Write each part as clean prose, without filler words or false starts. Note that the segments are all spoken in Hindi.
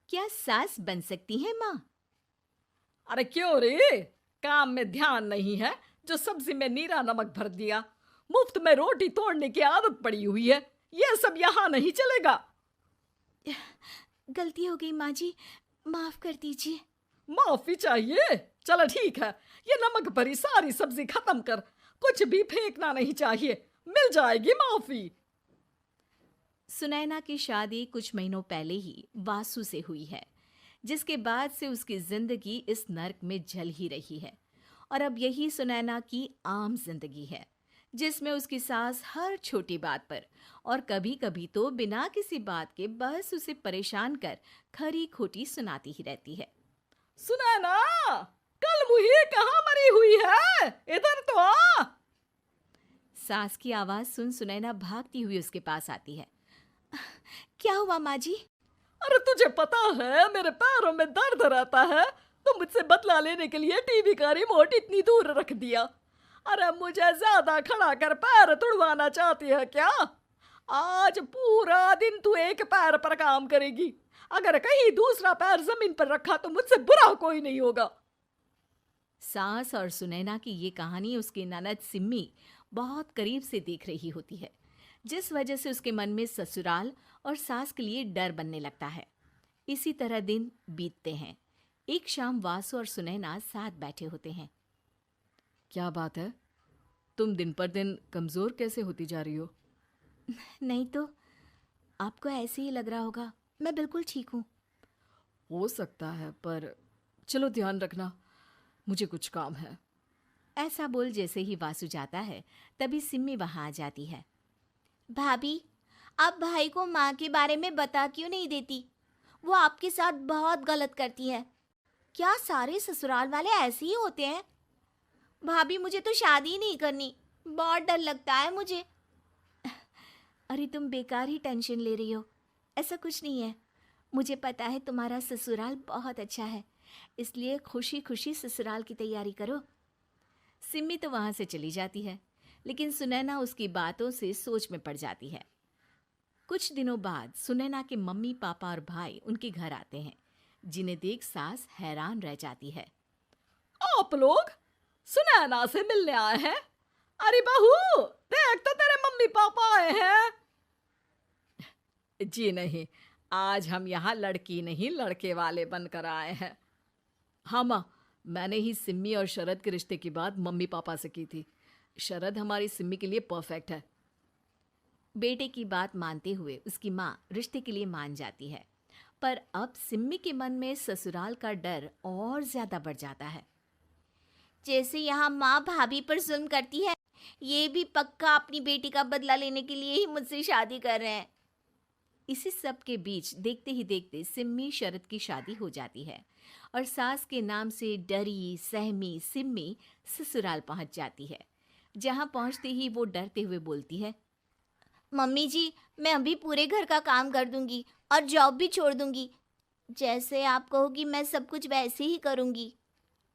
क्या सास बन सकती है माँ? अरे क्यों रे? काम में ध्यान नहीं है जो सब्जी में नीरा नमक भर दिया। मुफ्त में रोटी तोड़ने की आदत पड़ी हुई है। ये सब यहाँ नहीं चलेगा। गलती हो गई माँ जी, माफ कर दीजिए। माफी चाहिए? चलो ठीक है, ये नमक भरी सारी सब्जी खत्म कर। कुछ भी फेंकना नहीं चाहिए, मिल जाएगी माफी। सुनैना की शादी कुछ महीनों पहले ही वासु से हुई है, जिसके बाद से उसकी जिंदगी इस नर्क में जल ही रही है। और अब यही सुनैना की आम जिंदगी है, जिसमें उसकी सास हर छोटी बात पर और कभी कभी तो बिना किसी बात के बस उसे परेशान कर खरी खोटी सुनाती ही रहती है। सुनैना, कल मुही कहाँ मरी हुई है? इधर तो आ। सास की आवाज सुन सुनैना भागती हुई उसके पास आती है। क्या हुआ माँ जी? अरे तुझे पता है मेरे पैरों में दर्द रहता है, तो मुझसे बदला लेने के लिए टीवी का रिमोट इतनी दूर रख दिया। अरे मुझे ज्यादा खड़ा कर पैर तुड़वाना चाहती है क्या? आज पूरा दिन तू एक पैर पर काम करेगी। अगर कहीं दूसरा पैर जमीन पर रखा तो मुझसे बुरा कोई नहीं होगा। सास और सुनैना की ये कहानी उसकी ननद सिम्मी बहुत करीब से देख रही होती है, जिस वजह से उसके मन में ससुराल और सास के लिए डर बनने लगता है। इसी तरह दिन बीतते हैं। एक शाम वासु और सुनैना साथ बैठे होते हैं। क्या बात है? तुम दिन पर दिन कमजोर कैसे होती जा रही हो? नहीं तो, आपको ऐसे ही लग रहा होगा, मैं बिल्कुल ठीक हूँ। हो सकता है, पर चलो ध्यान रखना, मुझे कुछ काम है। ऐसा बोल जैसे ही वासु जाता है, तभी सिम्मी वहां आ जाती है। भाभी, आप भाई को माँ के बारे में बता क्यों नहीं देती? वो आपके साथ बहुत गलत करती है। क्या सारे ससुराल वाले ऐसे ही होते हैं? भाभी, मुझे तो शादी ही नहीं करनी, बहुत डर लगता है मुझे। अरे तुम बेकार ही टेंशन ले रही हो, ऐसा कुछ नहीं है। मुझे पता है तुम्हारा ससुराल बहुत अच्छा है, इसलिए खुशी खुशी ससुराल की तैयारी करो। सिम्मी तो वहां से चली जाती है, लेकिन सुनैना उसकी बातों से सोच में पड़ जाती है। कुछ दिनों बाद सुनैना के मम्मी पापा और भाई उनके घर आते हैं, जिन्हें देख सास हैरान रह जाती है। आप लोग सुनैना से मिलने आए हैं? अरे बहू, देख तो तेरे मम्मी पापा आए हैं। जी नहीं, आज हम यहाँ लड़की नहीं लड़के वाले बनकर आए हैं। हाँ माँ, मैंने ही सिम्मी और शरद के रिश्ते की बात मम्मी पापा से की थी। शरद हमारी सिम्मी के लिए परफेक्ट है। बेटे की बात मानते हुए उसकी माँ रिश्ते के लिए मान जाती है, पर अब सिम्मी के मन में ससुराल का डर और ज्यादा बढ़ जाता है। जैसे यहाँ माँ भाभी पर जुल्म करती है, ये भी पक्का अपनी बेटी का बदला लेने के लिए ही मुझसे शादी कर रहे हैं। इसी सब के बीच देखते ही देखते सिम्मी शरद की शादी हो जाती है और सास के नाम से डरी सहमी सिम्मी ससुराल पहुंच जाती है। जहां पहुंचते ही वो डरते हुए बोलती है, मम्मी जी, मैं अभी पूरे घर का काम कर दूंगी और जॉब भी छोड़ दूंगी। जैसे आप कहोगी मैं सब कुछ वैसे ही करूंगी।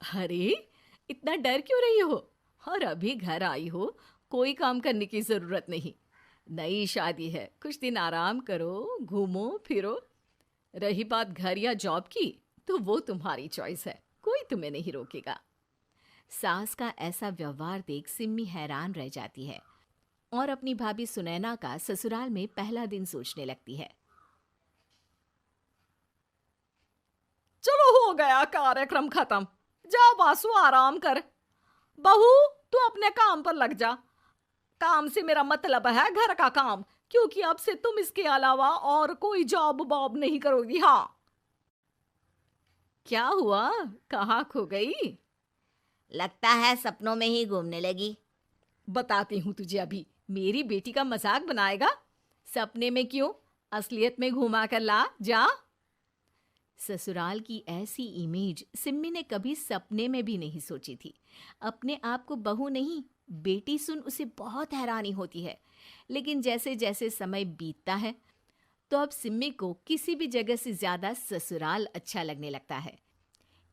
अरे, इतना डर क्यों रही हो? और अभी घर आई हो, कोई काम करने की जरूरत नहीं। नई शादी है, कुछ दिन आराम करो, घूमो फिरो। रही बात घर या जॉब की, तो वो तुम्हारी चॉइस है, कोई तुम्हें नहीं रोकेगा। सास का ऐसा व्यवहार देख सिम्मी हैरान रह जाती है और अपनी भाभी सुनैना का ससुराल में पहला दिन सोचने लगती है। चलो हो गया कार्यक्रम खत्म। जा वासु, आराम कर। बहू, तू अपने काम पर लग जा। काम से मेरा मतलब है घर का काम, क्योंकि अब से तुम इसके अलावा और कोई जॉब बॉब नहीं करोगी। हाँ। क्या हुआ? कहाँ खो गई? लगता है सपनों में ही घूमने लगी। बताती हूँ तुझे अभी। मेरी बेटी का मजाक बनाएगा? सपने में क्यों, असलियत में घुमा कर ला। जा। ससुराल की ऐसी इमेज सिम्मी ने कभी सपने में भी नहीं सोची थी। अपने आप को बहू नहीं, बेटी सुन उसे बहुत हैरानी होती है। लेकिन जैसे जैसे समय बीतता है, तो अब सिम्मी को किसी भी जगह से ज्यादा ससुराल अच्छा लगने लगता है।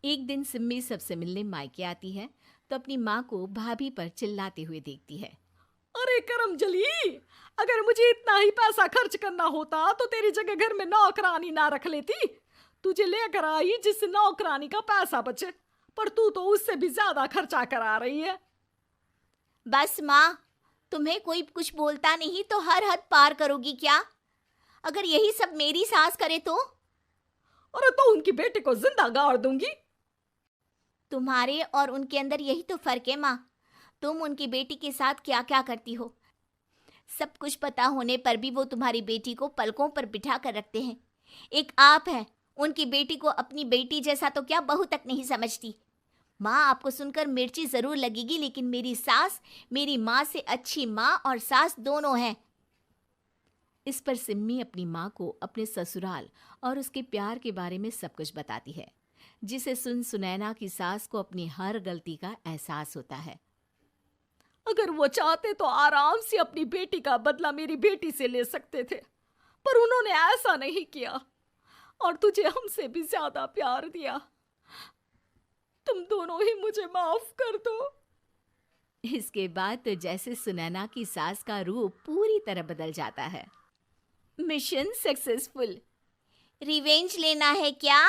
एक दिन सिम्मी सबसे मिलने मायके आती है, तो अपनी माँ को भाभी पर चिल्लाते हुए देखती है। अरे करमजली, अगर मुझे इतना ही पैसा खर्च करना होता तो तेरी जगह घर में नौकरानी ना रख लेती। तुझे लेकर आई जिससे नौकरानी का पैसा बचे, पर तू तो उससे भी ज्यादा खर्चा करा रही है। बस माँ, तुम्हें कोई कुछ बोलता नहीं तो हर हद पार करोगी क्या? अगर यही सब मेरी सास करे तो? अरे तो उनकी बेटी को जिंदा गाड़ दूंगी। तुम्हारे और उनके अंदर यही तो फर्क है माँ। तुम उनकी बेटी के साथ क्या क्या करती हो, सब कुछ पता होने पर भी वो तुम्हारी बेटी को पलकों पर बिठा कर रखते हैं। एक आप है, उनकी बेटी को अपनी बेटी जैसा तो क्या बहू तक नहीं समझती। माँ, आपको सुनकर मिर्ची जरूर लगेगी, लेकिन मेरी सास मेरी माँ से अच्छी माँ और सास दोनों हैं। इस पर सिम्मी अपनी माँ को अपने ससुराल और उसके प्यार के बारे में सब कुछ बताती है, जिसे सुन सुनैना की सास को अपनी हर गलती का एहसास होता है। अगर वो चाहते तो आराम से अपनी बेटी का बदला मेरी बेटी से ले सकते थे, पर उन्होंने ऐसा नहीं किया और तुझे हमसे भी ज्यादा प्यार दिया। तुम दोनों ही मुझे माफ कर दो। इसके बाद तो जैसे सुनैना की सास का रूप पूरी तरह बदल जाता है। Mission successful. रिवेंज लेना है क्या?